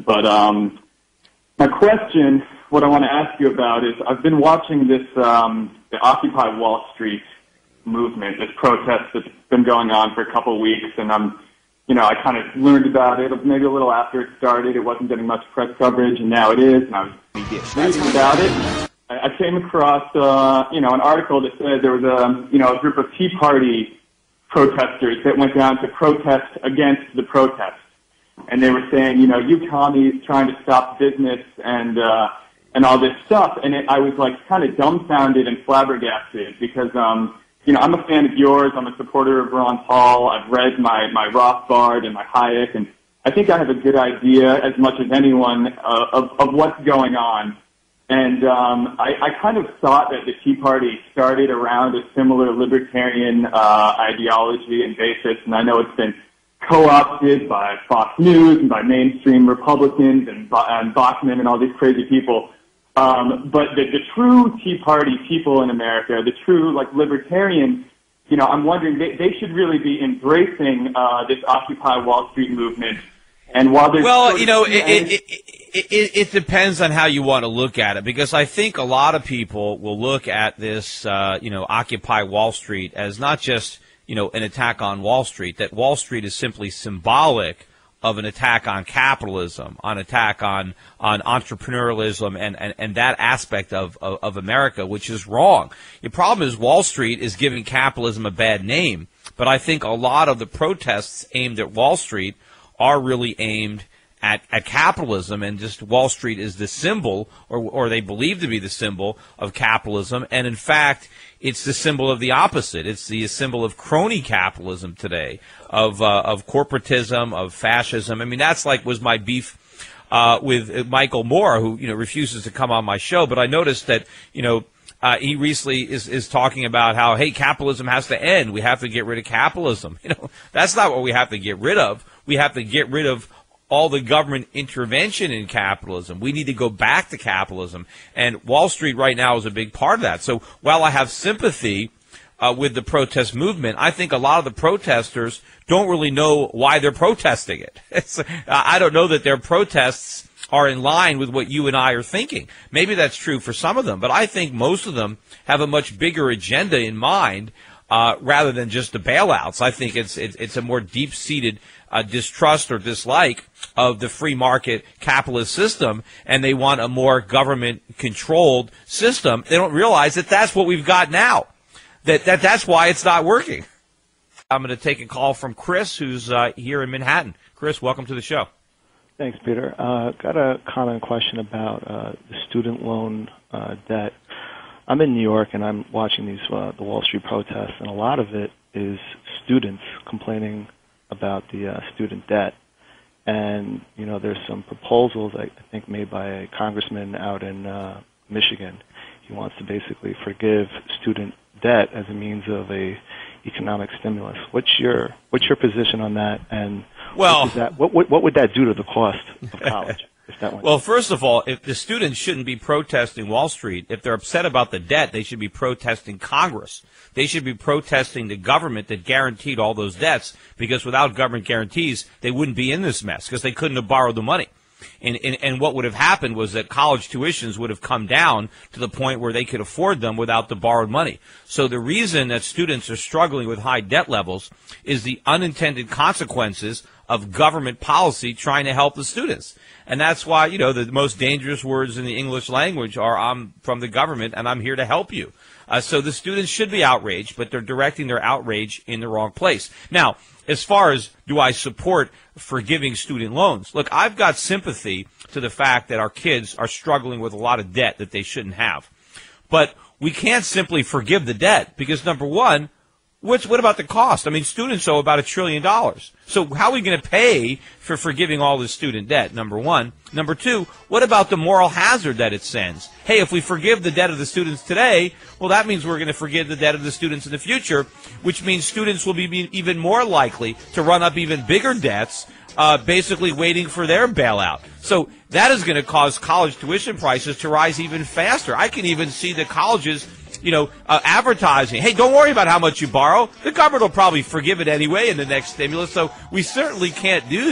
But my question, what I want to ask you about is, I've been watching this the Occupy Wall Street movement, this protest that's been going on for a couple of weeks, and I kind of learned about it maybe a little after it started. It wasn't getting much press coverage, and now it is, and I was reading about it. I came across, an article that said there was a group of Tea Party protesters that went down to protest against the protest. And they were saying, you commies trying to stop business and all this stuff. And I was like kind of dumbfounded and flabbergasted because, I'm a fan of yours. I'm a supporter of Ron Paul. I've read my Rothbard and my Hayek, and I think I have a good idea, as much as anyone, of what's going on. And I kind of thought that the Tea Party started around a similar libertarian ideology and basis, and I know it's been co-opted by Fox News and by mainstream Republicans and Bachman and all these crazy people. But the true Tea Party people in America, the true libertarians, I'm wondering they should really be embracing this Occupy Wall Street movement. And while there's it depends on how you want to look at it, because I think a lot of people will look at this Occupy Wall Street as not just an attack on Wall Street, that Wall Street is simply symbolic of an attack on capitalism, an attack on entrepreneurialism and that aspect of America, which is wrong. The problem is Wall Street is giving capitalism a bad name, but I think a lot of the protests aimed at Wall Street are really aimed at capitalism, and just Wall Street is the symbol, or they believe to be the symbol of capitalism, and in fact, it's the symbol of the opposite. It's the symbol of crony capitalism today, of corporatism, of fascism. I mean, that's was my beef with Michael Moore, who refuses to come on my show. But I noticed that he recently is talking about how, hey, capitalism has to end. We have to get rid of capitalism. That's not what we have to get rid of. We have to get rid of all the government intervention in capitalism. We need to go back to capitalism. And Wall Street right now is a big part of that. So while I have sympathy with the protest movement, I think a lot of the protesters don't really know why they're protesting it. I don't know that their protests are in line with what you and I are thinking. Maybe that's true for some of them, but I think most of them have a much bigger agenda in mind rather than just the bailouts. I think it's a more deep-seated distrust or dislike of the free market capitalist system, and they want a more government-controlled system. They don't realize that that's what we've got now, that's why it's not working. I'm going to take a call from Chris, who's here in Manhattan. Chris, welcome to the show. Thanks, Peter. Got a comment question about the student loan debt. I'm in New York, and I'm watching these the Wall Street protests, and a lot of it is students complaining about the student debt. And, there's some proposals, I think, made by a congressman out in Michigan. He wants to basically forgive student debt as a means of a economic stimulus. What's your position on that? And what would that do to the cost of college? Well, first of all, if the students shouldn't be protesting Wall Street, if they're upset about the debt, they should be protesting Congress. They should be protesting the government that guaranteed all those debts, because without government guarantees, they wouldn't be in this mess, because they couldn't have borrowed the money. And what would have happened was that college tuitions would have come down to the point where they could afford them without the borrowed money. So the reason that students are struggling with high debt levels is the unintended consequences of government policy trying to help the students. And that's why, the most dangerous words in the English language are, I'm from the government and I'm here to help you. So the students should be outraged, but they're directing their outrage in the wrong place. Now, as far as do I support forgiving student loans, look, I've got sympathy to the fact that our kids are struggling with a lot of debt that they shouldn't have. But we can't simply forgive the debt because, number one, what about the cost? I mean, students owe about $1 trillion. So how are we going to pay for forgiving all this student debt, number one? Number two, what about the moral hazard that it sends? Hey, if we forgive the debt of the students today, well, that means we're going to forgive the debt of the students in the future, which means students will be even more likely to run up even bigger debts, basically waiting for their bailout. So that is going to cause college tuition prices to rise even faster. I can even see the colleges advertising, hey, don't worry about how much you borrow. The government will probably forgive it anyway in the next stimulus, so we certainly can't do that.